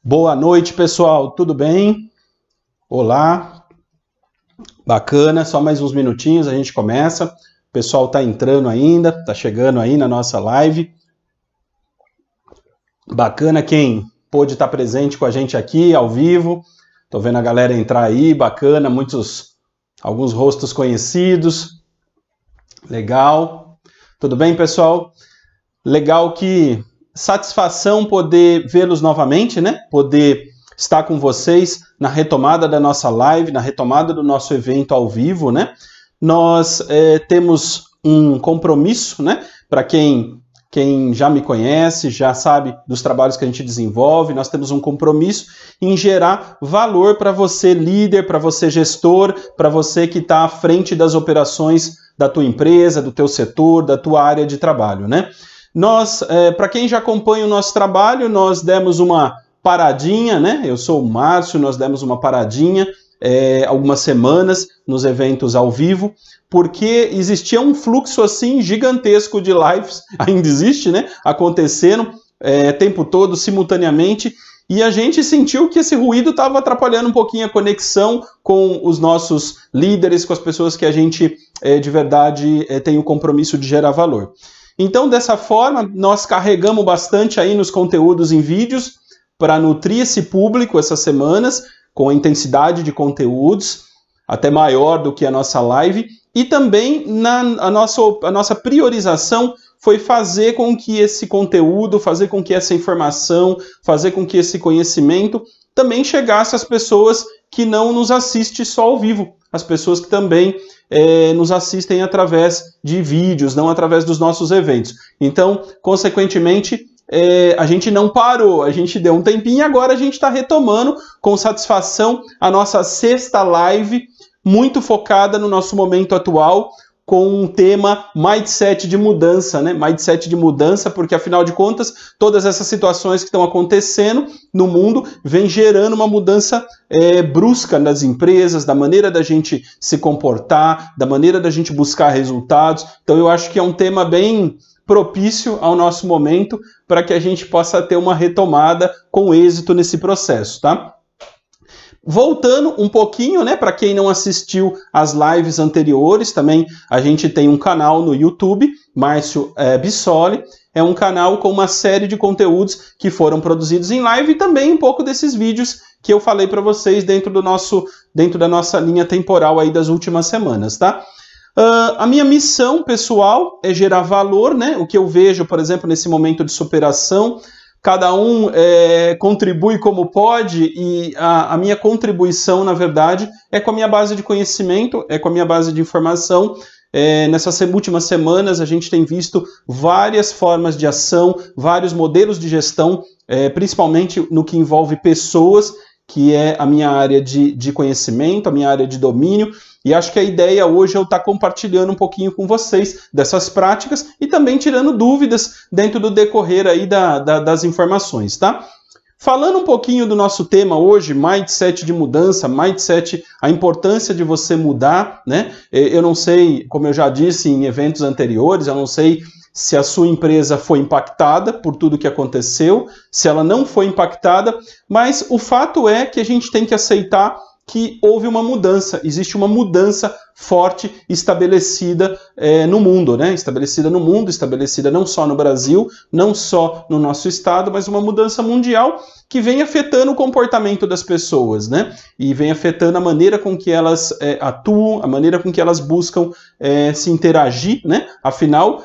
Boa noite, pessoal. Tudo bem? Olá. Bacana. Só mais uns minutinhos a gente começa. O pessoal está entrando ainda, está chegando aí na nossa live. Bacana quem pôde estar presente com a gente aqui ao vivo. Tô vendo a galera entrar aí, bacana, alguns rostos conhecidos. Legal. Tudo bem, pessoal? Legal que satisfação poder vê-los novamente, né? Poder estar com vocês na retomada da nossa live, na retomada do nosso evento ao vivo, né? Nós temos um compromisso, né? Para quem já me conhece, já sabe dos trabalhos que a gente desenvolve, nós temos um compromisso em gerar valor para você líder, para você gestor, para você que está à frente das operações da tua empresa, do teu setor, da tua área de trabalho, né? Nós, para quem já acompanha o nosso trabalho, nós demos uma paradinha, né? Eu sou o Márcio, nós demos uma paradinha algumas semanas nos eventos ao vivo, porque existia um fluxo assim gigantesco de lives, ainda existe, né? Acontecendo o tempo todo, simultaneamente, e a gente sentiu que esse ruído estava atrapalhando um pouquinho a conexão com os nossos líderes, com as pessoas que a gente de verdade tem o compromisso de gerar valor. Então, dessa forma, nós carregamos bastante aí nos conteúdos em vídeos para nutrir esse público essas semanas, com a intensidade de conteúdos, até maior do que a nossa live, e também a nossa priorização foi fazer com que esse conteúdo, fazer com que essa informação, fazer com que esse conhecimento também chegasse às pessoas que não nos assistem só ao vivo, as pessoas que também nos assistem através de vídeos, não através dos nossos eventos. Então, consequentemente, a gente não parou, a gente deu um tempinho e agora a gente está retomando com satisfação a nossa sexta live, muito focada no nosso momento atual, com um tema mindset de mudança, né? Mindset de mudança, porque afinal de contas, todas essas situações que estão acontecendo no mundo vem gerando uma mudança brusca nas empresas, da maneira da gente se comportar, da maneira da gente buscar resultados. Então eu acho que é um tema bem propício ao nosso momento para que a gente possa ter uma retomada com êxito nesse processo, tá? Voltando um pouquinho, né, para quem não assistiu às lives anteriores, também a gente tem um canal no YouTube, Márcio Bissoli, é um canal com uma série de conteúdos que foram produzidos em live e também um pouco desses vídeos que eu falei para vocês dentro da nossa linha temporal aí das últimas semanas, tá? A minha missão pessoal é gerar valor, né? O que eu vejo, por exemplo, nesse momento de superação, cada um contribui como pode e a minha contribuição, na verdade, é com a minha base de conhecimento, é com a minha base de informação. Nessas últimas semanas a gente tem visto várias formas de ação, vários modelos de gestão, principalmente no que envolve pessoas, que é a minha área de conhecimento, a minha área de domínio, e acho que a ideia hoje é eu estar compartilhando um pouquinho com vocês dessas práticas e também tirando dúvidas dentro do decorrer aí das informações, tá? Falando um pouquinho do nosso tema hoje, mindset de mudança, mindset, a importância de você mudar, né? Eu não sei, como eu já disse em eventos anteriores, eu não sei se a sua empresa foi impactada por tudo que aconteceu, se ela não foi impactada, mas o fato é que a gente tem que aceitar que houve uma mudança, existe uma mudança forte estabelecida no mundo, né? Estabelecida no mundo, estabelecida não só no Brasil, não só no nosso estado, mas uma mudança mundial que vem afetando o comportamento das pessoas, né? E vem afetando a maneira com que elas atuam, a maneira com que elas buscam se interagir, né? Afinal,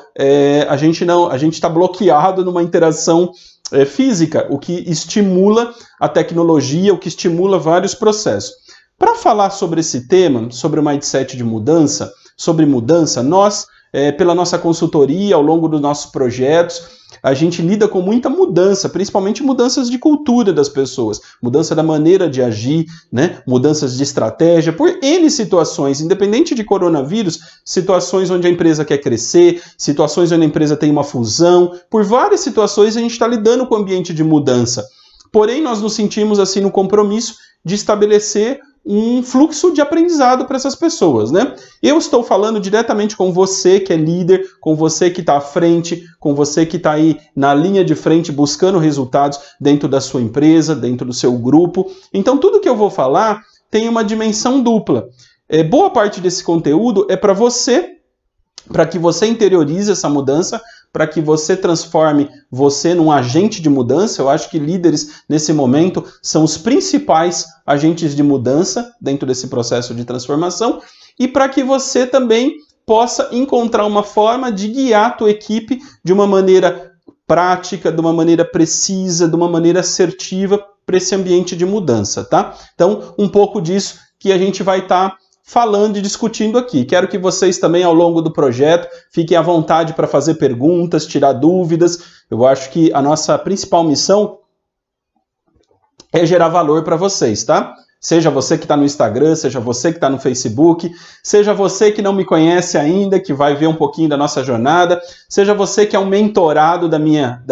a gente está bloqueado numa interação física, o que estimula a tecnologia, o que estimula vários processos. Para falar sobre esse tema, sobre o mindset de mudança, sobre mudança, nós, pela nossa consultoria, ao longo dos nossos projetos, a gente lida com muita mudança, principalmente mudanças de cultura das pessoas, mudança da maneira de agir, né? Mudanças de estratégia, por N situações, independente de coronavírus, situações onde a empresa quer crescer, situações onde a empresa tem uma fusão, por várias situações a gente está lidando com o ambiente de mudança. Porém, nós nos sentimos assim no compromisso de estabelecer um fluxo de aprendizado para essas pessoas, né? Eu estou falando diretamente com você que é líder, com você que está à frente, com você que está aí na linha de frente buscando resultados dentro da sua empresa, dentro do seu grupo. Então, tudo que eu vou falar tem uma dimensão dupla. Boa parte desse conteúdo é para você, para que você interiorize essa mudança, para que você transforme você num agente de mudança. Eu acho que líderes, nesse momento, são os principais agentes de mudança dentro desse processo de transformação, e para que você também possa encontrar uma forma de guiar a tua equipe de uma maneira prática, de uma maneira precisa, de uma maneira assertiva para esse ambiente de mudança, tá? Então, um pouco disso que a gente vai estar falando e discutindo aqui. Quero que vocês também, ao longo do projeto, fiquem à vontade para fazer perguntas, tirar dúvidas. Eu acho que a nossa principal missão é gerar valor para vocês, tá? Seja você que está no Instagram, seja você que está no Facebook, seja você que não me conhece ainda, que vai ver um pouquinho da nossa jornada, seja você que é um mentorado da minha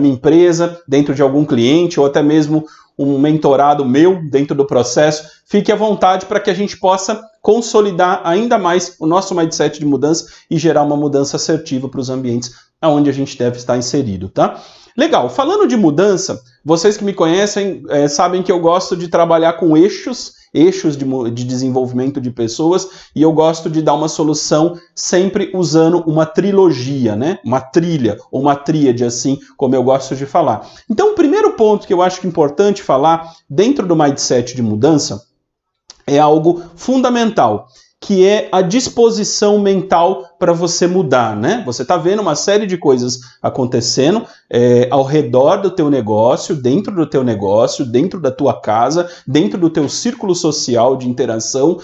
empresa, dentro de algum cliente, ou até mesmo um mentorado meu dentro do processo, fique à vontade para que a gente possa consolidar ainda mais o nosso mindset de mudança e gerar uma mudança assertiva para os ambientes onde a gente deve estar inserido, tá? Legal, falando de mudança, vocês que me conhecem sabem que eu gosto de trabalhar com eixos de desenvolvimento de pessoas, e eu gosto de dar uma solução sempre usando uma trilogia, né? Uma trilha, ou uma tríade, assim como eu gosto de falar. Então, o primeiro ponto que eu acho que é importante falar dentro do mindset de mudança é algo fundamental, que é a disposição mental para você mudar, né? Você está vendo uma série de coisas acontecendo ao redor do teu negócio, dentro do teu negócio, dentro da tua casa, dentro do teu círculo social de interação,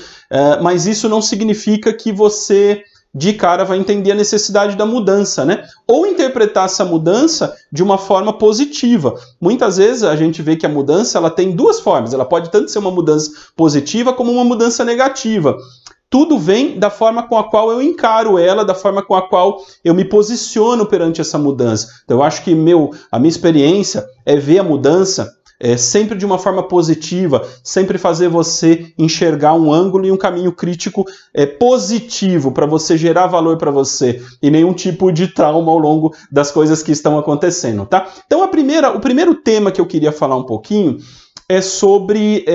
mas isso não significa que você de cara vai entender a necessidade da mudança, né? Ou interpretar essa mudança de uma forma positiva. Muitas vezes a gente vê que a mudança ela tem duas formas. Ela pode tanto ser uma mudança positiva como uma mudança negativa. Tudo vem da forma com a qual eu encaro ela, da forma com a qual eu me posiciono perante essa mudança. Então, eu acho que a minha experiência é ver a mudança sempre de uma forma positiva, sempre fazer você enxergar um ângulo e um caminho crítico positivo para você gerar valor para você e nenhum tipo de trauma ao longo das coisas que estão acontecendo, tá? Então, o primeiro tema que eu queria falar um pouquinho é sobre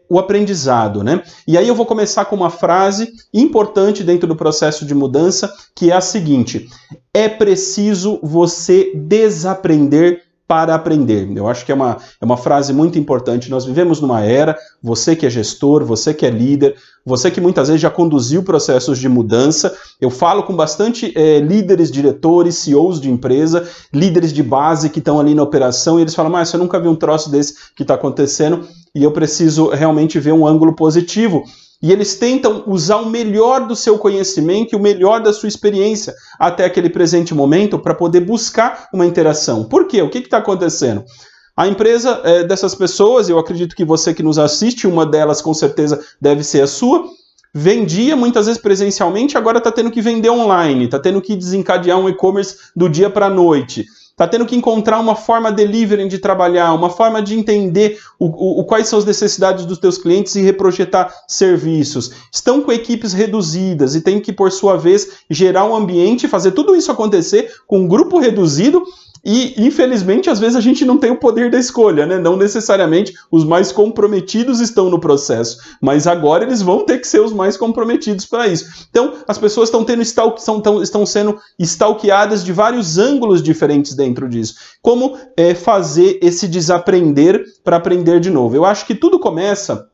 o aprendizado, né? E aí eu vou começar com uma frase importante dentro do processo de mudança, que é a seguinte: é preciso você desaprender para aprender. Eu acho que é uma frase muito importante. Nós vivemos numa era, você que é gestor, você que é líder, você que muitas vezes já conduziu processos de mudança. Eu falo com bastante líderes, diretores, CEOs de empresa, líderes de base que estão ali na operação, e eles falam: mas eu nunca vi um troço desse que está acontecendo, e eu preciso realmente ver um ângulo positivo. E eles tentam usar o melhor do seu conhecimento e o melhor da sua experiência até aquele presente momento para poder buscar uma interação. Por quê? O que está acontecendo? A empresa dessas pessoas, eu acredito que você que nos assiste, uma delas com certeza deve ser a sua, vendia muitas vezes presencialmente, agora está tendo que vender online, está tendo que desencadear um e-commerce do dia para a noite. Está tendo que encontrar uma forma delivery de trabalhar, uma forma de entender quais são as necessidades dos teus clientes e reprojetar serviços. Estão com equipes reduzidas e tem que, por sua vez, gerar um ambiente, fazer tudo isso acontecer com um grupo reduzido. E, infelizmente, às vezes a gente não tem o poder da escolha, né? Não necessariamente os mais comprometidos estão no processo, mas agora eles vão ter que ser os mais comprometidos para isso. Então, as pessoas estão sendo stalkeadas de vários ângulos diferentes dentro disso. Como fazer esse desaprender para aprender de novo? Eu acho que tudo começa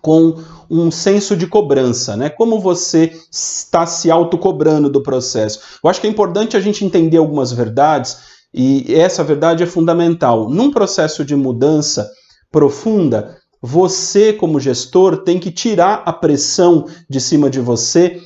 com um senso de cobrança, né? Como você está se autocobrando do processo. Eu acho que é importante a gente entender algumas verdades, e essa verdade é fundamental. Num processo de mudança profunda, você, como gestor, tem que tirar a pressão de cima de você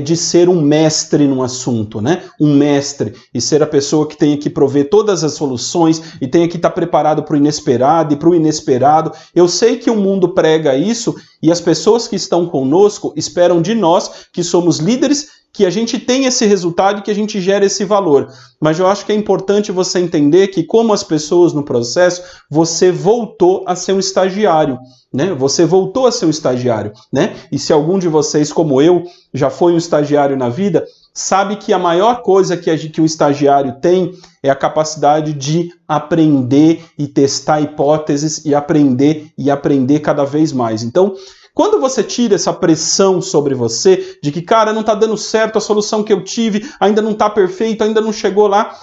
de ser um mestre num assunto, né? Um mestre, e ser a pessoa que tenha que prover todas as soluções e tenha que estar preparado para o inesperado e para o inesperado. Eu sei que o mundo prega isso e as pessoas que estão conosco esperam de nós, que somos líderes, que a gente tem esse resultado e que a gente gera esse valor. Mas eu acho que é importante você entender que, como as pessoas no processo, você voltou a ser um estagiário, né? Você voltou a ser um estagiário, né? E se algum de vocês, como eu, já foi um estagiário na vida, sabe que a maior coisa que o estagiário tem é a capacidade de aprender e testar hipóteses e aprender cada vez mais. Então, quando você tira essa pressão sobre você, de que, cara, não está dando certo, a solução que eu tive ainda não está perfeita, ainda não chegou lá,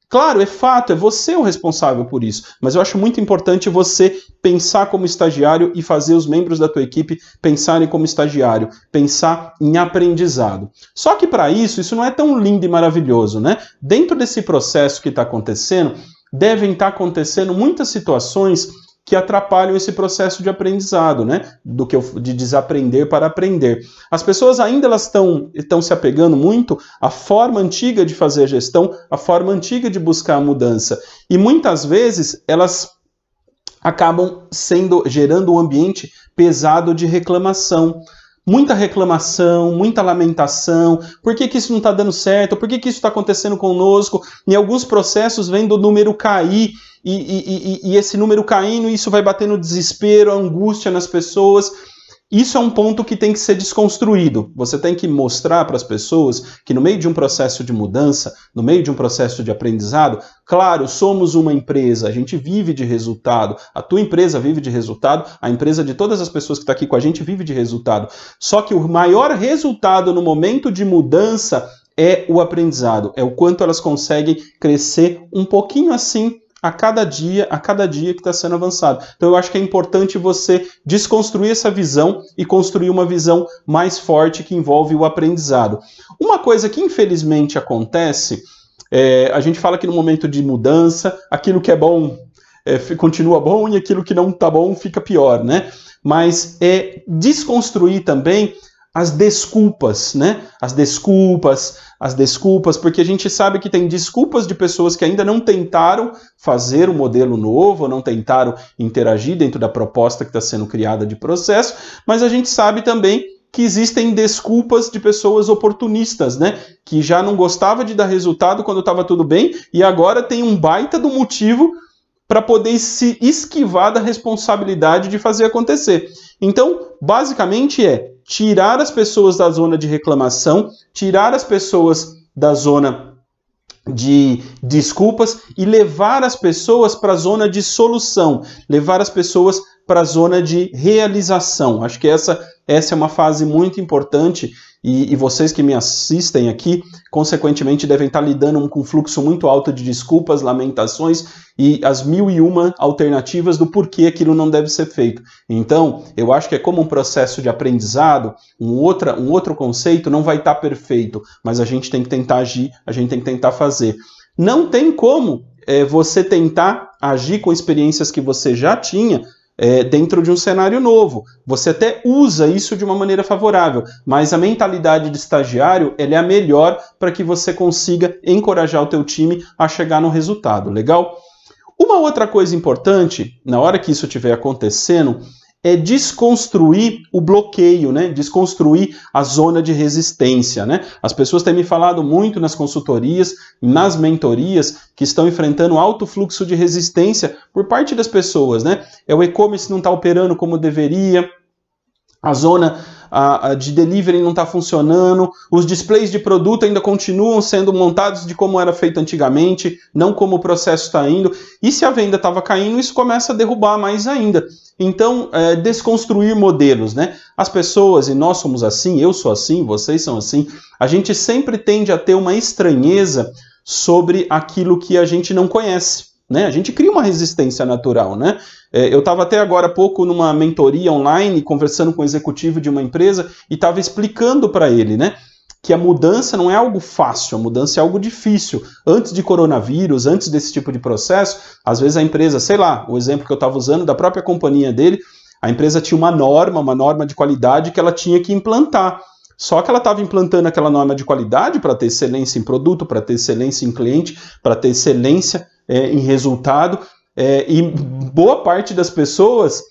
claro, é fato, é você o responsável por isso, mas eu acho muito importante você pensar como estagiário e fazer os membros da tua equipe pensarem como estagiário, pensar em aprendizado. Só que para isso não é tão lindo e maravilhoso, né? Dentro desse processo que está acontecendo, devem estar acontecendo muitas situações que atrapalham esse processo de aprendizado, né? De desaprender para aprender. As pessoas ainda estão se apegando muito à forma antiga de fazer gestão, à forma antiga de buscar a mudança. E muitas vezes elas acabam gerando um ambiente pesado de reclamação. Muita reclamação, muita lamentação, por que isso não está dando certo, por que isso está acontecendo conosco? Em alguns processos vem do número cair, e esse número caindo, isso vai bater no desespero, a angústia nas pessoas. Isso é um ponto que tem que ser desconstruído. Você tem que mostrar para as pessoas que no meio de um processo de mudança, no meio de um processo de aprendizado, claro, somos uma empresa, a gente vive de resultado, a tua empresa vive de resultado, a empresa de todas as pessoas que estão aqui com a gente vive de resultado. Só que o maior resultado no momento de mudança é o aprendizado, é o quanto elas conseguem crescer um pouquinho assim, a cada dia que está sendo avançado. Então eu acho que é importante você desconstruir essa visão e construir uma visão mais forte que envolve o aprendizado. Uma coisa que infelizmente acontece, a gente fala que no momento de mudança, aquilo que é bom continua bom e aquilo que não está bom fica pior, né? Mas desconstruir também as desculpas, né? As desculpas, porque a gente sabe que tem desculpas de pessoas que ainda não tentaram fazer um modelo novo, não tentaram interagir dentro da proposta que está sendo criada de processo, mas a gente sabe também que existem desculpas de pessoas oportunistas, né? Que já não gostava de dar resultado quando estava tudo bem e agora tem um baita do motivo para poder se esquivar da responsabilidade de fazer acontecer. Então, basicamente tirar as pessoas da zona de reclamação, tirar as pessoas da zona de desculpas e levar as pessoas para a zona de solução, levar as pessoas para a zona de realização. Acho que essa é uma fase muito importante e vocês que me assistem aqui, consequentemente, devem estar lidando com um fluxo muito alto de desculpas, lamentações e as 1001 alternativas do porquê aquilo não deve ser feito. Então, eu acho que é como um processo de aprendizado, um outro conceito não vai estar perfeito, mas a gente tem que tentar agir, a gente tem que tentar fazer. Não tem como você tentar agir com experiências que você já tinha dentro de um cenário novo. Você até usa isso de uma maneira favorável, mas a mentalidade de estagiário ela é a melhor para que você consiga encorajar o teu time a chegar no resultado, legal? Uma outra coisa importante, na hora que isso estiver acontecendo, é desconstruir o bloqueio, né? Desconstruir a zona de resistência, né? As pessoas têm me falado muito nas consultorias, nas mentorias, que estão enfrentando alto fluxo de resistência por parte das pessoas, né? O e-commerce não está operando como deveria, a zona de delivery não está funcionando, os displays de produto ainda continuam sendo montados de como era feito antigamente, não como o processo está indo, e se a venda estava caindo, isso começa a derrubar mais ainda. Então, desconstruir modelos, né? As pessoas, e nós somos assim, eu sou assim, vocês são assim, a gente sempre tende a ter uma estranheza sobre aquilo que a gente não conhece, né? A gente cria uma resistência natural, né? Eu estava até agora há pouco numa mentoria online, conversando com o executivo de uma empresa, e estava explicando para ele, né? Que a mudança não é algo fácil, a mudança é algo difícil. Antes de coronavírus, antes desse tipo de processo, às vezes a empresa, sei lá, o exemplo que eu estava usando da própria companhia dele, a empresa tinha uma norma de qualidade que ela tinha que implantar. Só que ela estava implantando aquela norma de qualidade para ter excelência em produto, para ter excelência em cliente, para ter excelência em resultado, e boa parte das pessoas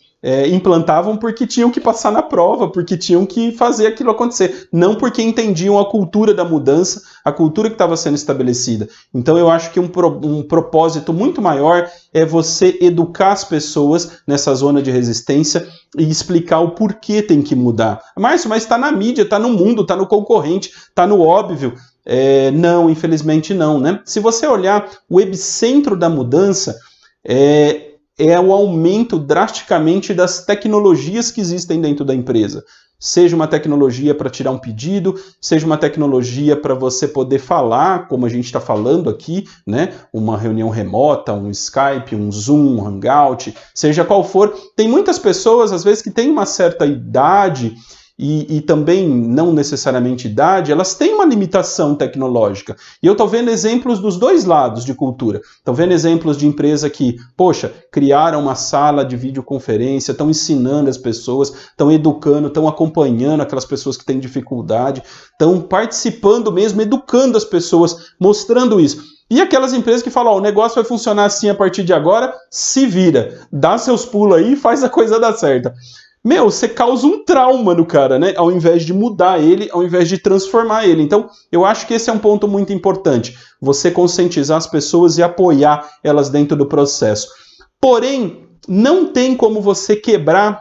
implantavam porque tinham que passar na prova, porque tinham que fazer aquilo acontecer, não porque entendiam a cultura da mudança, a cultura que estava sendo estabelecida. Então eu acho que um propósito muito maior é você educar as pessoas nessa zona de resistência e explicar o porquê tem que mudar. Márcio, mas está na mídia, está no mundo, está no concorrente, está no óbvio. Não, infelizmente não, né? Se você olhar o epicentro da mudança, é o aumento drasticamente das tecnologias que existem dentro da empresa. Seja uma tecnologia para tirar um pedido, seja uma tecnologia para você poder falar, como a gente está falando aqui, né? Uma reunião remota, um Skype, um Zoom, um Hangout, seja qual for. Tem muitas pessoas, às vezes, que têm uma certa idade e também não necessariamente idade, elas têm uma limitação tecnológica. E eu estou vendo exemplos dos dois lados de cultura. Estou vendo exemplos de empresa que, poxa, criaram uma sala de videoconferência, estão ensinando as pessoas, estão educando, estão acompanhando aquelas pessoas que têm dificuldade, estão participando mesmo, educando as pessoas, mostrando isso. E aquelas empresas que falam, o negócio vai funcionar assim a partir de agora, se vira, dá seus pulos aí e faz a coisa dar certa. Você causa um trauma no cara, né? Ao invés de mudar ele, ao invés de transformar ele. Então, eu acho que esse é um ponto muito importante. Você conscientizar as pessoas e apoiar elas dentro do processo. Porém, não tem como você quebrar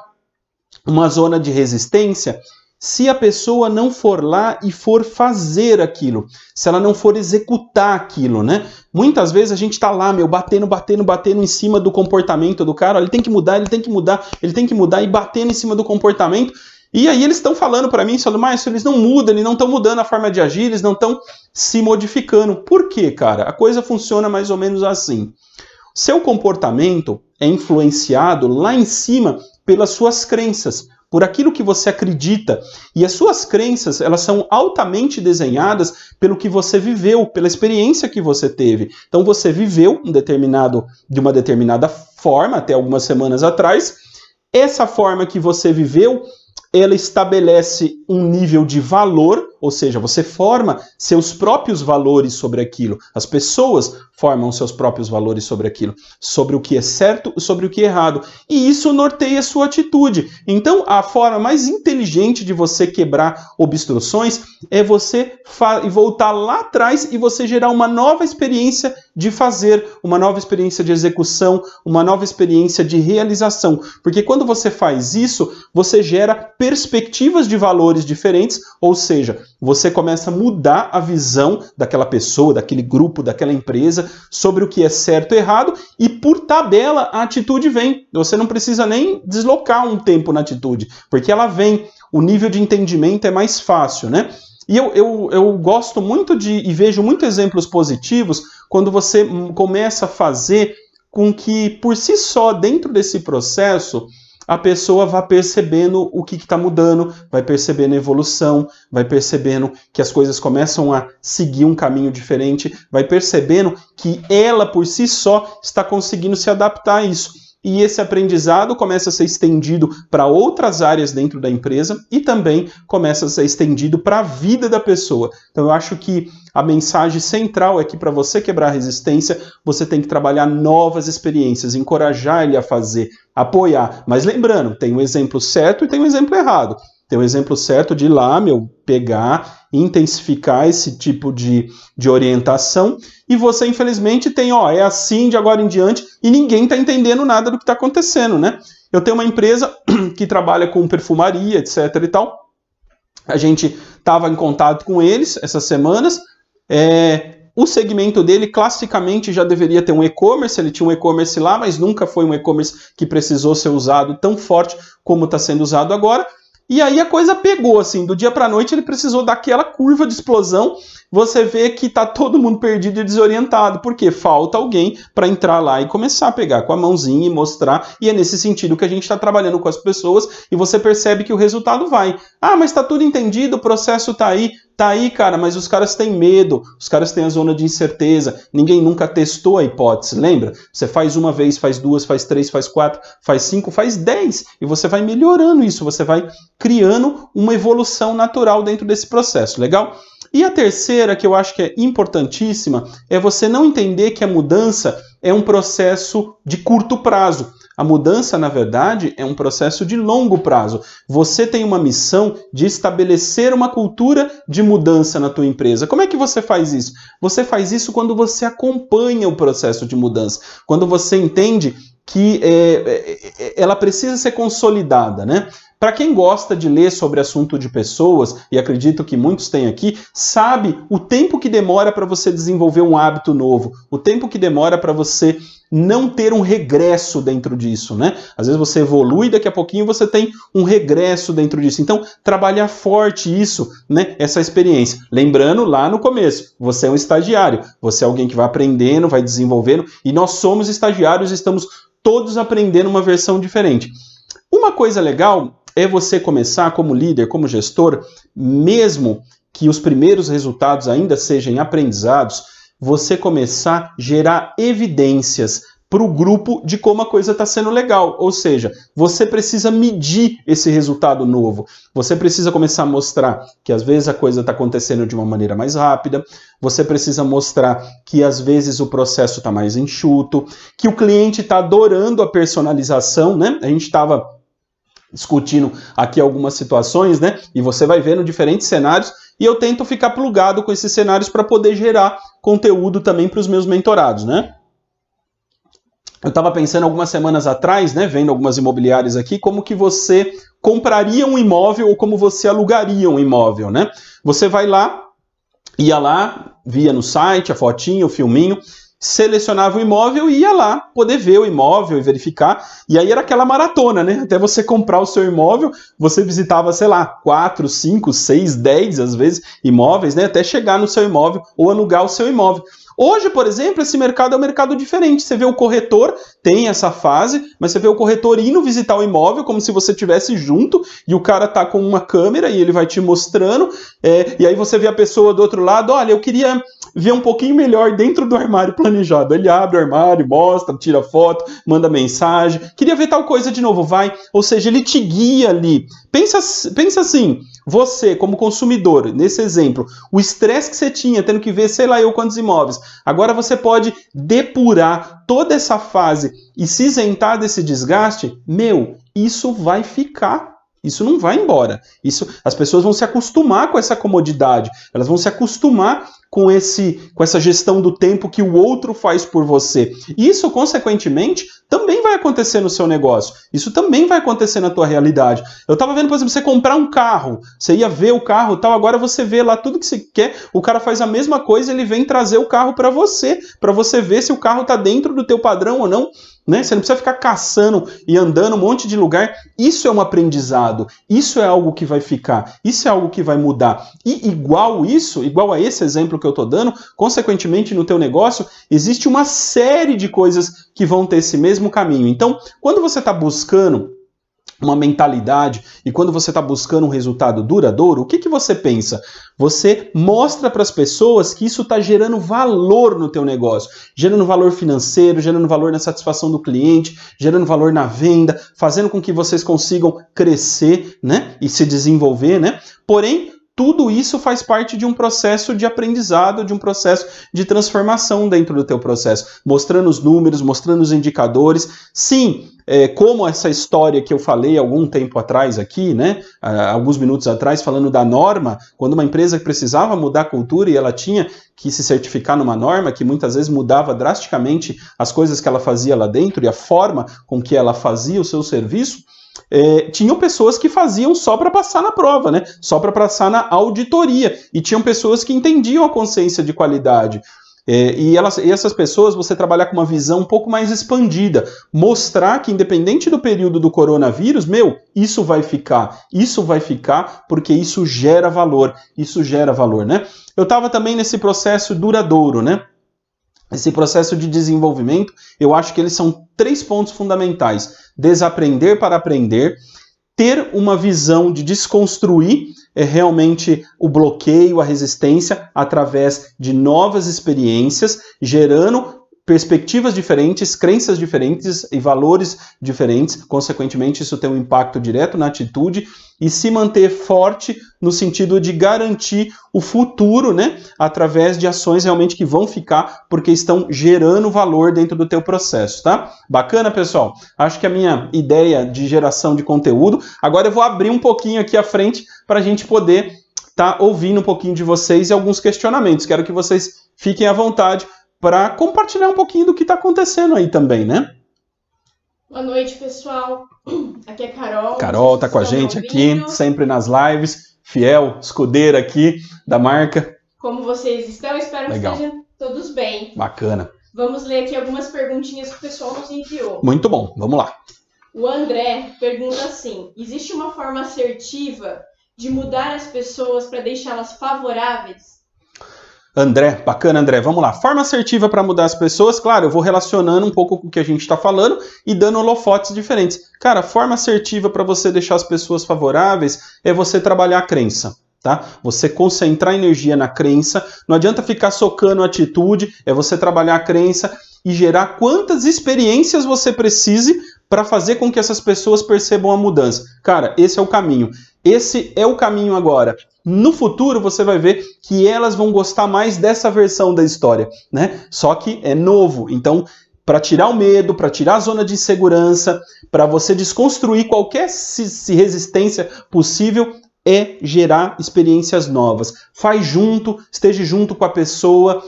uma zona de resistência se a pessoa não for lá e for fazer aquilo, se ela não for executar aquilo, né? Muitas vezes a gente tá lá, batendo em cima do comportamento do cara, ele tem que mudar e batendo em cima do comportamento. E aí eles estão falando para mim, mas eles não mudam, eles não estão mudando a forma de agir, eles não estão se modificando. Por quê, cara? A coisa funciona mais ou menos assim. Seu comportamento é influenciado lá em cima pelas suas crenças, por aquilo que você acredita. E as suas crenças, elas são altamente desenhadas pelo que você viveu, pela experiência que você teve. Então você viveu de uma determinada forma, até algumas semanas atrás. Essa forma que você viveu, ela estabelece um nível de valor, ou seja, você forma seus próprios valores sobre aquilo. As pessoas formam seus próprios valores sobre aquilo, sobre o que é certo e sobre o que é errado. E isso norteia a sua atitude. Então, a forma mais inteligente de você quebrar obstruções é você voltar lá atrás e você gerar uma nova experiência de fazer, uma nova experiência de execução, uma nova experiência de realização. Porque quando você faz isso, você gera perspectivas de valores diferentes, ou seja, você começa a mudar a visão daquela pessoa, daquele grupo, daquela empresa, sobre o que é certo e errado, e por tabela a atitude vem. Você não precisa nem deslocar um tempo na atitude, porque ela vem. O nível de entendimento é mais fácil, né? E eu gosto muito e vejo muitos exemplos positivos quando você começa a fazer com que, por si só, dentro desse processo, a pessoa vai percebendo o que está mudando, vai percebendo a evolução, vai percebendo que as coisas começam a seguir um caminho diferente, vai percebendo que ela, por si só, está conseguindo se adaptar a isso. E esse aprendizado começa a ser estendido para outras áreas dentro da empresa e também começa a ser estendido para a vida da pessoa. Então eu acho que a mensagem central é que para você quebrar a resistência, você tem que trabalhar novas experiências, encorajar ele a fazer, apoiar. Mas lembrando, tem um exemplo certo e tem um exemplo errado. Tem um exemplo certo de ir lá, pegar, intensificar esse tipo de orientação, e você, infelizmente, tem, é assim de agora em diante, e ninguém está entendendo nada do que está acontecendo, né? Eu tenho uma empresa que trabalha com perfumaria, etc e tal. A gente estava em contato com eles essas semanas. O segmento dele, classicamente, já deveria ter um e-commerce, ele tinha um e-commerce lá, mas nunca foi um e-commerce que precisou ser usado tão forte como está sendo usado agora. E aí a coisa pegou, assim, do dia para a noite ele precisou daquela curva de explosão. Você vê que tá todo mundo perdido e desorientado, porque falta alguém para entrar lá e começar a pegar com a mãozinha e mostrar, e é nesse sentido que a gente está trabalhando com as pessoas, e você percebe que o resultado vai. Mas tá tudo entendido, o processo tá aí, cara, mas os caras têm medo, os caras têm a zona de incerteza, ninguém nunca testou a hipótese, lembra? Você faz uma vez, faz duas, faz três, faz quatro, faz cinco, faz 10, e você vai melhorando isso, você vai criando uma evolução natural dentro desse processo, legal? E a terceira, que eu acho que é importantíssima, é você não entender que a mudança é um processo de curto prazo. A mudança, na verdade, é um processo de longo prazo. Você tem uma missão de estabelecer uma cultura de mudança na tua empresa. Como é que você faz isso? Você faz isso quando você acompanha o processo de mudança, quando você entende que ela precisa ser consolidada, né? Para quem gosta de ler sobre assunto de pessoas, e acredito que muitos têm aqui, sabe o tempo que demora para você desenvolver um hábito novo, o tempo que demora para você não ter um regresso dentro disso, né? Às vezes você evolui, daqui a pouquinho você tem um regresso dentro disso. Então, trabalhar forte isso, né? Essa experiência. Lembrando, lá no começo, você é um estagiário, você é alguém que vai aprendendo, vai desenvolvendo, e nós somos estagiários, estamos todos aprendendo uma versão diferente. Uma coisa legal é você começar como líder, como gestor, mesmo que os primeiros resultados ainda sejam aprendizados, você começar a gerar evidências para o grupo de como a coisa está sendo legal. Ou seja, você precisa medir esse resultado novo. Você precisa começar a mostrar que às vezes a coisa está acontecendo de uma maneira mais rápida. Você precisa mostrar que às vezes o processo está mais enxuto, que o cliente está adorando a personalização, né? A gente estava discutindo aqui algumas situações, né? E você vai vendo diferentes cenários e eu tento ficar plugado com esses cenários para poder gerar conteúdo também para os meus mentorados, né? Eu estava pensando algumas semanas atrás, né, vendo algumas imobiliárias aqui, como que você compraria um imóvel ou como você alugaria um imóvel, né? Você vai lá, ia lá, via no site a fotinha, o filminho, selecionava o imóvel e ia lá poder ver o imóvel e verificar, e aí era aquela maratona, né? Até você comprar o seu imóvel, você visitava, sei lá, 4, 5, 6, 10, às vezes, imóveis, né? Até chegar no seu imóvel ou alugar o seu imóvel. Hoje, por exemplo, esse mercado é um mercado diferente. Você vê o corretor, tem essa fase, mas você vê o corretor indo visitar o imóvel como se você estivesse junto e o cara tá com uma câmera e ele vai te mostrando, e aí você vê a pessoa do outro lado, olha, eu queria ver um pouquinho melhor dentro do armário planejado. Ele abre o armário, mostra, tira foto, manda mensagem, queria ver tal coisa de novo, vai. Ou seja, ele te guia ali. Pensa assim, você como consumidor, nesse exemplo, o estresse que você tinha tendo que ver sei lá eu quantos imóveis, agora você pode depurar toda essa fase e se isentar desse desgaste, isso vai ficar. Isso não vai embora. As pessoas vão se acostumar com essa comodidade. Elas vão se acostumar com essa gestão do tempo que o outro faz por você. Isso, consequentemente, também vai acontecer no seu negócio. Isso também vai acontecer na tua realidade. Eu estava vendo, por exemplo, você comprar um carro. Você ia ver o carro e tal, agora você vê lá tudo que você quer. O cara faz a mesma coisa, ele vem trazer o carro para você ver se o carro está dentro do teu padrão ou não. Né? Você não precisa ficar caçando e andando um monte de lugar. Isso é um aprendizado. Isso é algo que vai ficar. Isso é algo que vai mudar. E igual a esse exemplo que eu estou dando, consequentemente no teu negócio, existe uma série de coisas que vão ter esse mesmo caminho. Então, quando você está buscando uma mentalidade e quando você está buscando um resultado duradouro, o que você pensa? Você mostra para as pessoas que isso está gerando valor no teu negócio, gerando valor financeiro, gerando valor na satisfação do cliente, gerando valor na venda, fazendo com que vocês consigam crescer, né, e se desenvolver, né? Porém, tudo isso faz parte de um processo de aprendizado, de um processo de transformação dentro do teu processo, mostrando os números, mostrando os indicadores. Sim, como essa história que eu falei algum tempo atrás aqui, né, alguns minutos atrás, falando da norma, quando uma empresa precisava mudar a cultura e ela tinha que se certificar numa norma que muitas vezes mudava drasticamente as coisas que ela fazia lá dentro e a forma com que ela fazia o seu serviço, tinham pessoas que faziam só para passar na prova, né? Só para passar na auditoria. E tinham pessoas que entendiam a consciência de qualidade. E essas pessoas, você trabalhar com uma visão um pouco mais expandida, mostrar que independente do período do coronavírus, isso vai ficar porque isso gera valor, né? Eu estava também nesse processo duradouro, né? Esse processo de desenvolvimento, eu acho que eles são 3 pontos fundamentais. Desaprender para aprender, ter uma visão de desconstruir realmente o bloqueio, a resistência, através de novas experiências, gerando perspectivas diferentes, crenças diferentes e valores diferentes, consequentemente isso tem um impacto direto na atitude, e se manter forte no sentido de garantir o futuro, né, através de ações realmente que vão ficar, porque estão gerando valor dentro do teu processo, tá? Bacana, pessoal? Acho que a minha ideia de geração de conteúdo, agora eu vou abrir um pouquinho aqui à frente para a gente poder estar ouvindo um pouquinho de vocês e alguns questionamentos. Quero que vocês fiquem à vontade para compartilhar um pouquinho do que está acontecendo aí também, né? Boa noite, pessoal. Aqui é Carol. Carol está com a gente aqui, sempre nas lives, fiel, escudeira aqui da marca. Como vocês estão? Espero que estejam todos bem. Bacana. Vamos ler aqui algumas perguntinhas que o pessoal nos enviou. Muito bom, vamos lá. O André pergunta assim: existe uma forma assertiva de mudar as pessoas para deixá-las favoráveis? André, bacana, André. Vamos lá. Forma assertiva para mudar as pessoas. Claro, eu vou relacionando um pouco com o que a gente está falando e dando holofotes diferentes. Cara, forma assertiva para você deixar as pessoas favoráveis é você trabalhar a crença, tá? Você concentrar energia na crença. Não adianta ficar socando a atitude, é você trabalhar a crença e gerar quantas experiências você precise para fazer com que essas pessoas percebam a mudança. Cara, esse é o caminho. Esse é o caminho agora. No futuro você vai ver que elas vão gostar mais dessa versão da história, né? Só que é novo. Então, para tirar o medo, para tirar a zona de insegurança, para você desconstruir qualquer resistência possível, é gerar experiências novas. Faz junto, esteja junto com a pessoa.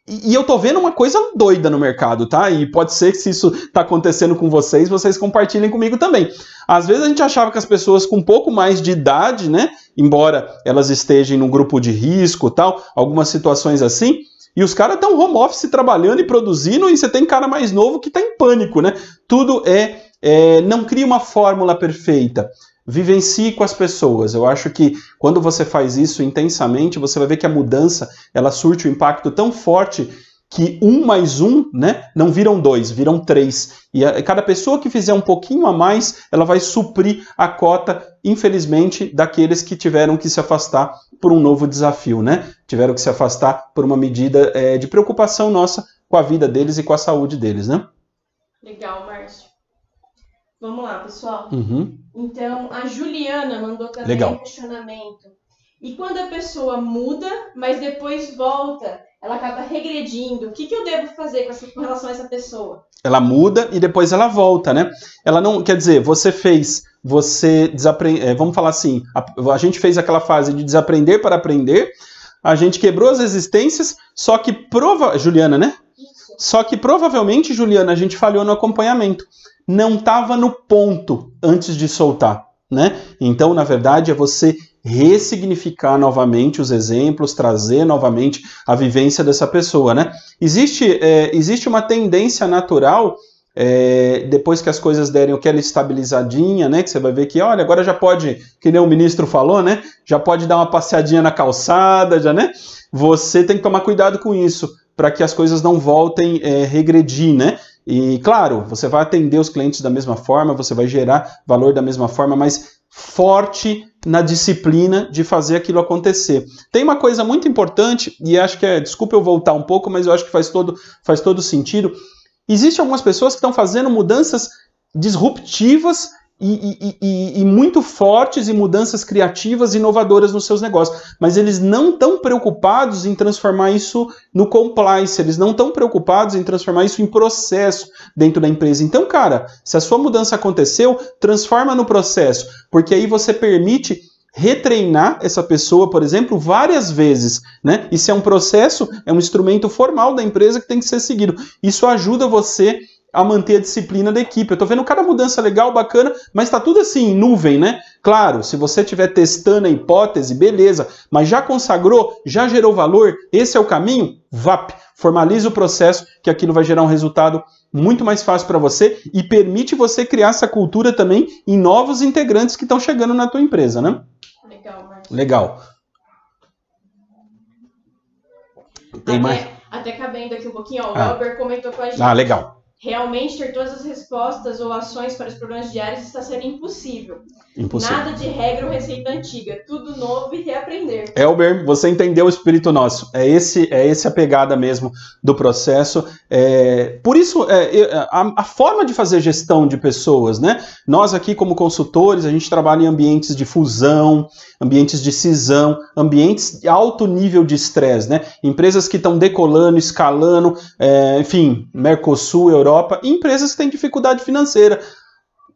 E eu tô vendo uma coisa doida no mercado, tá? E pode ser que se isso tá acontecendo com vocês, vocês compartilhem comigo também. Às vezes a gente achava que as pessoas com um pouco mais de idade, né? Embora elas estejam num grupo de risco e tal, algumas situações assim, e os caras estão home office trabalhando e produzindo, e você tem cara mais novo que tá em pânico, né? Tudo não cria uma fórmula perfeita. Vivencie com as pessoas. Eu acho que quando você faz isso intensamente, você vai ver que a mudança, ela surte um impacto tão forte que 1 mais 1, né, não viram 2, viram 3. E cada pessoa que fizer um pouquinho a mais, ela vai suprir a cota, infelizmente, daqueles que tiveram que se afastar por um novo desafio, né? Tiveram que se afastar por uma medida de preocupação nossa com a vida deles e com a saúde deles, né? Legal, Márcio. Vamos lá, pessoal. Uhum. Então, a Juliana mandou também um questionamento. E quando a pessoa muda, mas depois volta, ela acaba regredindo, o que eu devo fazer com relação a essa pessoa? Ela muda e depois ela volta, né? Ela não, quer dizer, vamos falar assim, a gente fez aquela fase de desaprender para aprender, a gente quebrou as resistências, só que Juliana, né? Isso. Só que provavelmente, Juliana, a gente falhou no acompanhamento. Não estava no ponto antes de soltar, né? Então, na verdade, é você ressignificar novamente os exemplos, trazer novamente a vivência dessa pessoa, né? Existe uma tendência natural, depois que as coisas derem aquela estabilizadinha, né? Que você vai ver que, olha, agora já pode, que nem o ministro falou, né? Já pode dar uma passeadinha na calçada, já, né? Você tem que tomar cuidado com isso, para que as coisas não voltem a regredir, né? E, claro, você vai atender os clientes da mesma forma, você vai gerar valor da mesma forma, mas forte na disciplina de fazer aquilo acontecer. Tem uma coisa muito importante, e acho que desculpa eu voltar um pouco, mas eu acho que faz todo sentido. Existem algumas pessoas que estão fazendo mudanças disruptivas e muito fortes e mudanças criativas e inovadoras nos seus negócios, mas eles não estão preocupados em transformar isso no compliance, eles não estão preocupados em transformar isso em processo dentro da empresa. Então, cara, se a sua mudança aconteceu, transforma no processo, porque aí você permite retreinar essa pessoa, por exemplo, várias vezes, né? Isso é um processo, é um instrumento formal da empresa que tem que ser seguido. Isso ajuda você a manter a disciplina da equipe. Eu tô vendo cada mudança legal, bacana, mas tá tudo assim, em nuvem, né? Claro, se você estiver testando a hipótese, beleza, mas já consagrou, já gerou valor, esse é o caminho, VAP, formaliza o processo, que aquilo vai gerar um resultado muito mais fácil para você e permite você criar essa cultura também em novos integrantes que estão chegando na tua empresa, né? Legal, Márcio. Legal. Tem mais? Até cabendo aqui um pouquinho, ó, o Elber comentou com a gente. Ah, legal. Realmente ter todas as respostas ou ações para os problemas diários está sendo impossível. Impossível. Nada de regra ou receita antiga, tudo novo e reaprender. Elber, você entendeu o espírito nosso. É esse a pegada mesmo do processo. Por isso, a forma de fazer gestão de pessoas, né? Nós aqui como consultores, a gente trabalha em ambientes de fusão, ambientes de cisão, ambientes de alto nível de estresse, né? Empresas que estão decolando, escalando, enfim, Mercosul, Europa, e empresas que têm dificuldade financeira.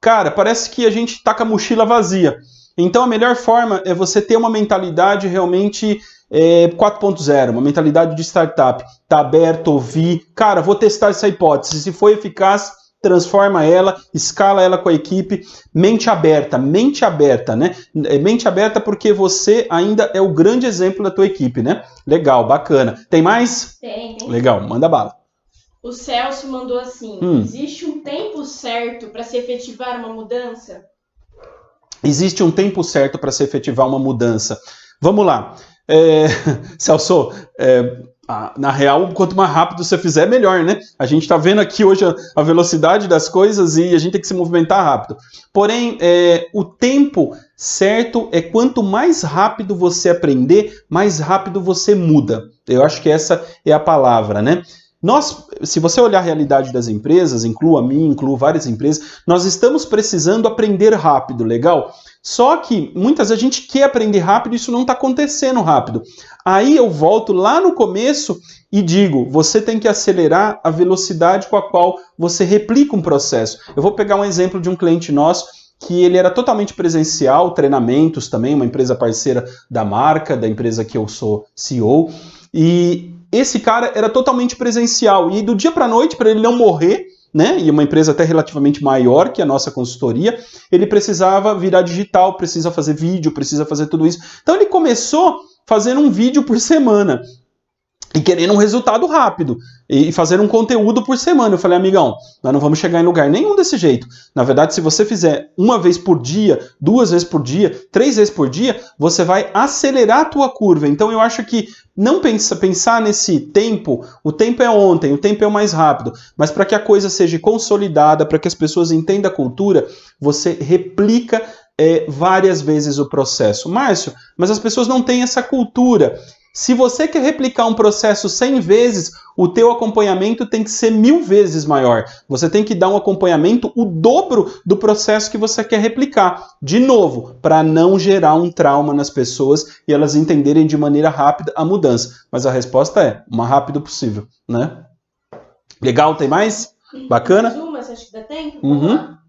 Cara, parece que a gente tá com a mochila vazia. Então a melhor forma é você ter uma mentalidade realmente 4.0, uma mentalidade de startup. Tá aberto, ouvir. Cara, vou testar essa hipótese. Se for eficaz, transforma ela, escala ela com a equipe. Mente aberta, né? Mente aberta porque você ainda é o grande exemplo da tua equipe, né? Legal, bacana. Tem mais? Tem. Legal, manda bala. O Celso mandou assim, existe um tempo certo para se efetivar uma mudança? Existe um tempo certo para se efetivar uma mudança. Vamos lá. Celso, na real, quanto mais rápido você fizer, melhor, né? A gente está vendo aqui hoje a velocidade das coisas e a gente tem que se movimentar rápido. Porém, o tempo certo é quanto mais rápido você aprender, mais rápido você muda. Eu acho que essa é a palavra, né? Se você olhar a realidade das empresas, incluo a minha, incluo várias empresas, nós estamos precisando aprender rápido, legal? Só que muitas vezes a gente quer aprender rápido e isso não está acontecendo rápido. Aí eu volto lá no começo e digo, você tem que acelerar a velocidade com a qual você replica um processo. Eu vou pegar um exemplo de um cliente nosso que ele era totalmente presencial, treinamentos também, uma empresa parceira da marca, da empresa que eu sou CEO, e esse cara era totalmente presencial e do dia para a noite, para ele não morrer, né, e uma empresa até relativamente maior que a nossa consultoria, ele precisava virar digital, precisa fazer vídeo, precisa fazer tudo isso. Então ele começou fazendo um vídeo por semana e querendo um resultado rápido e fazer um conteúdo por semana. Eu falei, amigão, nós não vamos chegar em lugar nenhum desse jeito. Na verdade, se você fizer 1 vez por dia, 2 vezes por dia, 3 vezes por dia, você vai acelerar a tua curva. Então eu acho que não pensar nesse tempo, o tempo é ontem, o tempo é o mais rápido, mas para que a coisa seja consolidada, para que as pessoas entendam a cultura, você replica várias vezes o processo. Márcio, mas as pessoas não têm essa cultura. Se você quer replicar um processo 100 vezes, o teu acompanhamento tem que ser 1000 vezes maior. Você tem que dar um acompanhamento o dobro do processo que você quer replicar. De novo, para não gerar um trauma nas pessoas e elas entenderem de maneira rápida a mudança. Mas a resposta é o mais rápido possível, né? Legal, tem mais? Bacana? Mais uma, você acha que dá tempo? Vamos lá.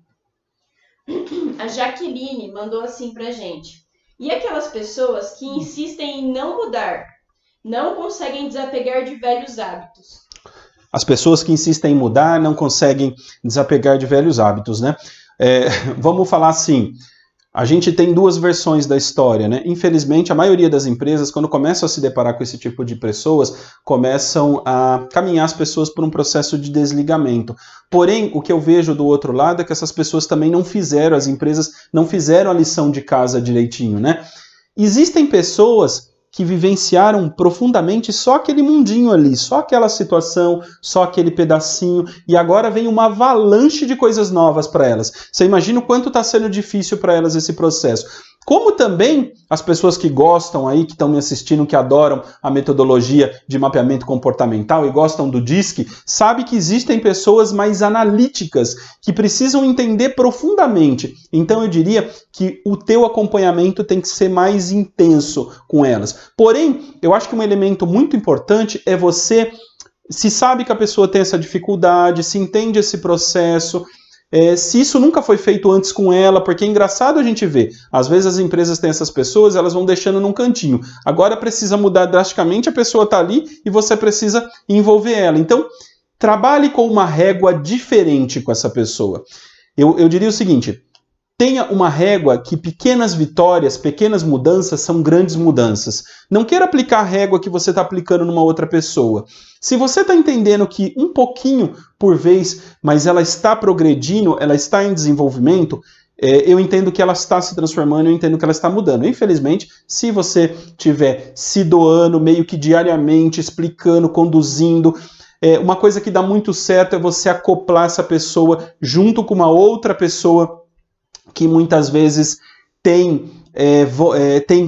A Jaqueline mandou assim pra gente. E aquelas pessoas que insistem em não mudar? Não conseguem desapegar de velhos hábitos. As pessoas que insistem em mudar não conseguem desapegar de velhos hábitos, né? Vamos falar assim, a gente tem 2 versões da história, né? Infelizmente, a maioria das empresas, quando começam a se deparar com esse tipo de pessoas, começam a caminhar as pessoas por um processo de desligamento. Porém, o que eu vejo do outro lado é que essas pessoas também não fizeram, as empresas não fizeram a lição de casa direitinho, né? Existem pessoas que vivenciaram profundamente só aquele mundinho ali, só aquela situação, só aquele pedacinho, e agora vem uma avalanche de coisas novas para elas. Você imagina o quanto está sendo difícil para elas esse processo. Como também as pessoas que gostam aí, que estão me assistindo, que adoram a metodologia de mapeamento comportamental e gostam do DISC, sabe que existem pessoas mais analíticas, que precisam entender profundamente. Então eu diria que o teu acompanhamento tem que ser mais intenso com elas. Porém, eu acho que um elemento muito importante é você, se sabe que a pessoa tem essa dificuldade, se entende esse processo, se isso nunca foi feito antes com ela, porque é engraçado a gente ver, às vezes as empresas têm essas pessoas, elas vão deixando num cantinho, agora precisa mudar drasticamente, a pessoa está ali e você precisa envolver ela. Então, trabalhe com uma régua diferente com essa pessoa. Eu diria o seguinte, tenha uma régua que pequenas vitórias, pequenas mudanças são grandes mudanças. Não queira aplicar a régua que você está aplicando numa outra pessoa. Se você está entendendo que um pouquinho por vez, mas ela está progredindo, ela está em desenvolvimento, eu entendo que ela está se transformando, eu entendo que ela está mudando. Infelizmente, se você estiver se doando meio que diariamente, explicando, conduzindo, uma coisa que dá muito certo é você acoplar essa pessoa junto com uma outra pessoa que muitas vezes tem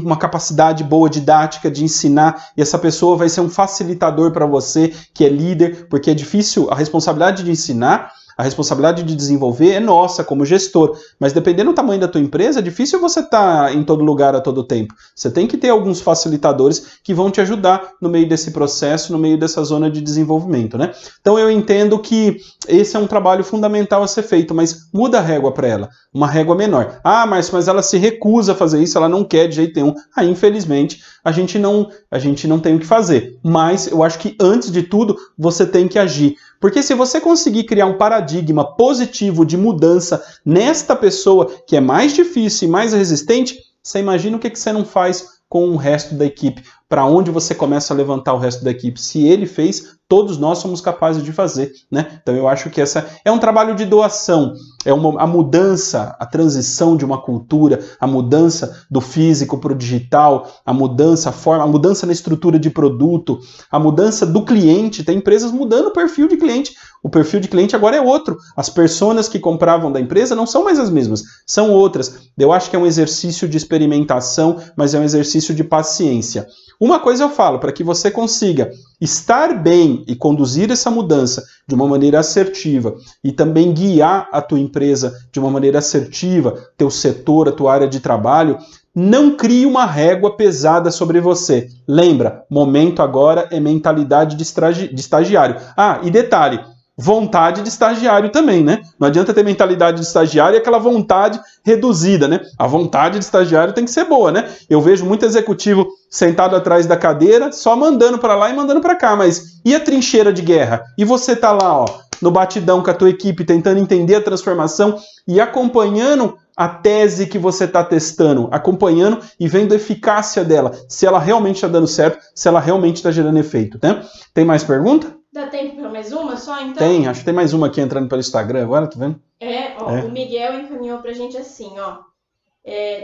uma capacidade boa didática de ensinar, e essa pessoa vai ser um facilitador para você, que é líder, porque é difícil, a responsabilidade de ensinar, a responsabilidade de desenvolver é nossa como gestor, mas dependendo do tamanho da tua empresa, é difícil você estar em todo lugar a todo tempo. Você tem que ter alguns facilitadores que vão te ajudar no meio desse processo, no meio dessa zona de desenvolvimento, né? Então eu entendo que esse é um trabalho fundamental a ser feito, mas muda a régua para ela, uma régua menor. Ah, mas ela se recusa a fazer isso, ela não quer de jeito nenhum. Aí, infelizmente, a gente não tem o que fazer. Mas eu acho que, antes de tudo, você tem que agir. Porque se você conseguir criar um paradigma positivo de mudança nesta pessoa que é mais difícil e mais resistente, você imagina o que você não faz com o resto da equipe, para onde você começa a levantar o resto da equipe. Se ele fez, todos nós somos capazes de fazer, né? Então eu acho que essa é um trabalho de doação, a mudança, a transição de uma cultura, a mudança do físico para o digital, a mudança na estrutura de produto, a mudança do cliente. Tem empresas mudando o perfil de cliente. O perfil de cliente agora é outro. As personas que compravam da empresa não são mais as mesmas, são outras. Eu acho que é um exercício de experimentação, mas é um exercício de paciência. Uma coisa eu falo, para que você consiga estar bem e conduzir essa mudança de uma maneira assertiva e também guiar a tua empresa de uma maneira assertiva, teu setor, a tua área de trabalho, não crie uma régua pesada sobre você. Lembra, momento agora é mentalidade de estagiário. Ah, e detalhe, vontade de estagiário também, né? Não adianta ter mentalidade de estagiário e aquela vontade reduzida, né? A vontade de estagiário tem que ser boa, né? Eu vejo muito executivo sentado atrás da cadeira, só mandando para lá e mandando para cá, mas e a trincheira de guerra? E você tá lá, ó, no batidão com a tua equipe, tentando entender a transformação e acompanhando a tese que você está testando, acompanhando e vendo a eficácia dela, se ela realmente está dando certo, se ela realmente está gerando efeito, né? Tem mais pergunta? Dá tempo para mais uma só, então? Tem, acho que tem mais uma aqui entrando pelo Instagram agora, tá vendo? O Miguel encaminhou pra gente assim, ó.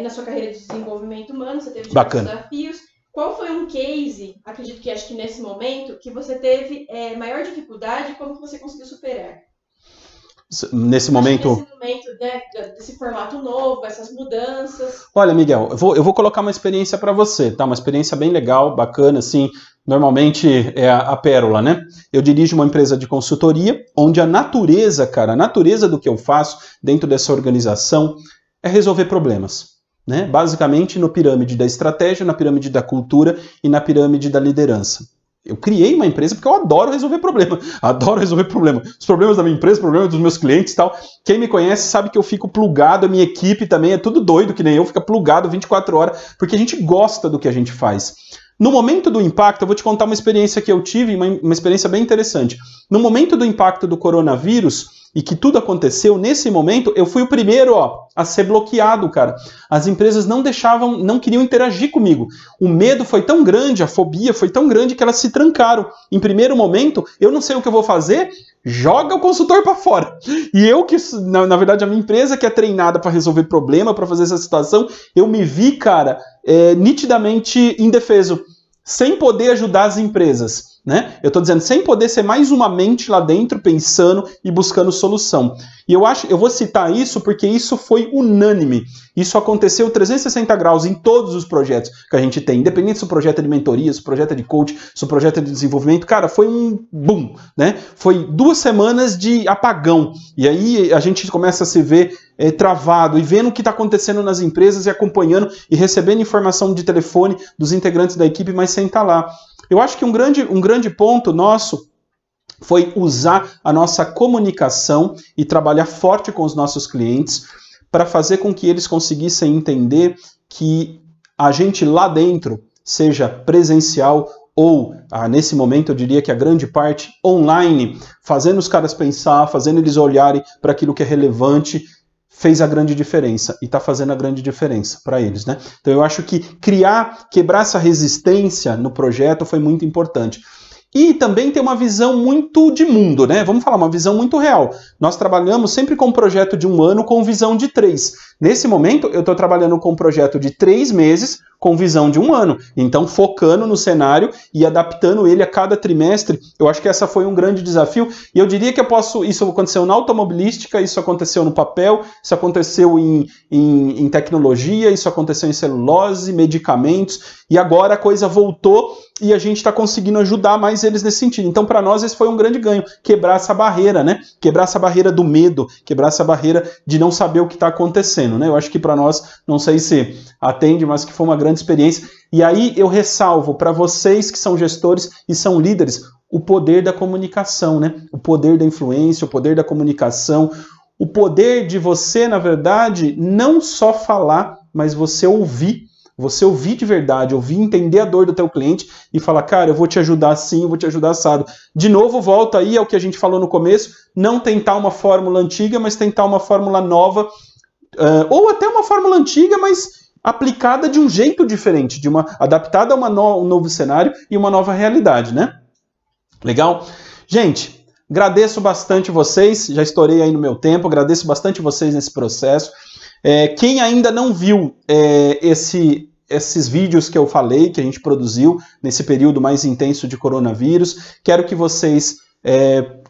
Na sua carreira de desenvolvimento humano, você teve Bacana. diversos desafios. Qual foi um case, acredito que acho que nesse momento, que você teve maior dificuldade e como que você conseguiu superar? Nesse momento, né, desse formato novo, essas mudanças. Olha, Miguel, eu vou colocar uma experiência para você, tá? Uma experiência bem legal, bacana, assim. Normalmente é a pérola, né? Eu dirijo uma empresa de consultoria, onde a natureza do que eu faço dentro dessa organização é resolver problemas, né? Basicamente no pirâmide da estratégia, na pirâmide da cultura e na pirâmide da liderança. Eu criei uma empresa porque eu adoro resolver problema. Adoro resolver problema. Os problemas da minha empresa, os problemas dos meus clientes e tal. Quem me conhece sabe que eu fico plugado, a minha equipe também é tudo doido, que nem eu, fica plugado 24 horas, porque a gente gosta do que a gente faz. No momento do impacto, eu vou te contar uma experiência que eu tive, uma experiência bem interessante. No momento do impacto do coronavírus, e que tudo aconteceu, nesse momento, eu fui o primeiro a ser bloqueado, cara. As empresas não queriam interagir comigo. O medo foi tão grande, a fobia foi tão grande que elas se trancaram. Em primeiro momento, eu não sei o que eu vou fazer, joga o consultor para fora. E eu que, na verdade, a minha empresa que é treinada para resolver problema, para fazer essa situação, eu me vi, cara, nitidamente indefeso, sem poder ajudar as empresas. Né? Eu estou dizendo, sem poder ser mais uma mente lá dentro, pensando e buscando solução. E eu vou citar isso porque isso foi unânime. Isso aconteceu 360 graus em todos os projetos que a gente tem, independente se o projeto é de mentoria, se o projeto é de coach, se o projeto é de desenvolvimento. Cara, foi um boom, né? Foi 2 semanas de apagão. E aí a gente começa a se ver travado e vendo o que está acontecendo nas empresas e acompanhando e recebendo informação de telefone dos integrantes da equipe, mas sem estar lá. Eu acho que um grande ponto nosso foi usar a nossa comunicação e trabalhar forte com os nossos clientes para fazer com que eles conseguissem entender que a gente lá dentro, seja presencial ou, nesse momento eu diria que a grande parte online, fazendo os caras pensar, fazendo eles olharem para aquilo que é relevante, fez a grande diferença e está fazendo a grande diferença para eles, né? Então eu acho que quebrar essa resistência no projeto foi muito importante. E também tem uma visão muito de mundo, né? Vamos falar, uma visão muito real. Nós trabalhamos sempre com um projeto de 1 ano com visão de 3. Nesse momento, eu estou trabalhando com um projeto de 3 meses com visão de 1 ano. Então, focando no cenário e adaptando ele a cada trimestre. Eu acho que essa foi um grande desafio. E eu diria que isso aconteceu na automobilística, isso aconteceu no papel, isso aconteceu em tecnologia, isso aconteceu em celulose, medicamentos. E agora a coisa voltou e a gente está conseguindo ajudar mais eles nesse sentido. Então, para nós, esse foi um grande ganho. Quebrar essa barreira, né? Quebrar essa barreira do medo, quebrar essa barreira de não saber o que está acontecendo, né? Eu acho que para nós, não sei se atende, mas que foi uma grande experiência. E aí eu ressalvo para vocês que são gestores e são líderes, o poder da comunicação, né? O poder da influência, o poder da comunicação, o poder de você, na verdade, não só falar, mas você ouvir de verdade, ouvir, entender a dor do teu cliente e falar, cara, eu vou te ajudar assim, eu vou te ajudar assado. De novo, volta aí ao que a gente falou no começo, não tentar uma fórmula antiga, mas tentar uma fórmula nova, ou até uma fórmula antiga, mas aplicada de um jeito diferente, adaptada a um novo cenário e uma nova realidade, né? Legal? Gente, agradeço bastante vocês, já estourei aí no meu tempo, agradeço bastante vocês nesse processo. Quem ainda não viu esses vídeos que eu falei, que a gente produziu nesse período mais intenso de coronavírus, quero que vocês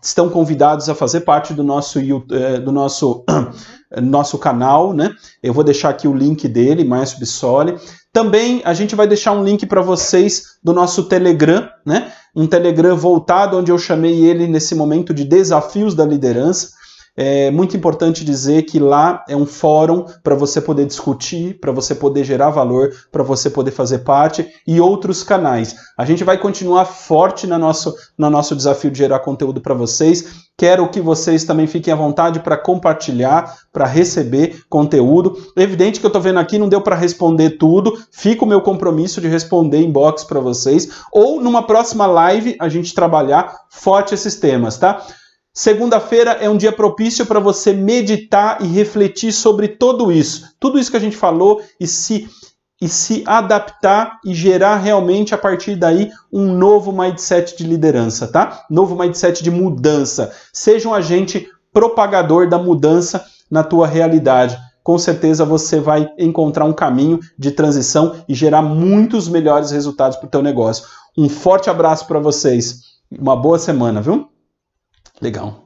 estão convidados a fazer parte do nosso canal, né? Eu vou deixar aqui o link dele, Márcio Bissoli. Também a gente vai deixar um link para vocês do nosso Telegram, né? Um Telegram voltado, onde eu chamei ele nesse momento de Desafios da Liderança. É muito importante dizer que lá é um fórum para você poder discutir, para você poder gerar valor, para você poder fazer parte, e outros canais. A gente vai continuar forte no nosso desafio de gerar conteúdo para vocês. Quero que vocês também fiquem à vontade para compartilhar, para receber conteúdo. Evidente que eu estou vendo aqui, não deu para responder tudo. Fica o meu compromisso de responder inbox para vocês. Ou numa próxima live a gente trabalhar forte esses temas, tá? Segunda-feira é um dia propício para você meditar e refletir sobre tudo isso que a gente falou e se adaptar e gerar realmente a partir daí um novo mindset de liderança, tá? Novo mindset de mudança. Seja um agente propagador da mudança na tua realidade. Com certeza você vai encontrar um caminho de transição e gerar muitos melhores resultados para o teu negócio. Um forte abraço para vocês. Uma boa semana, viu? Legal.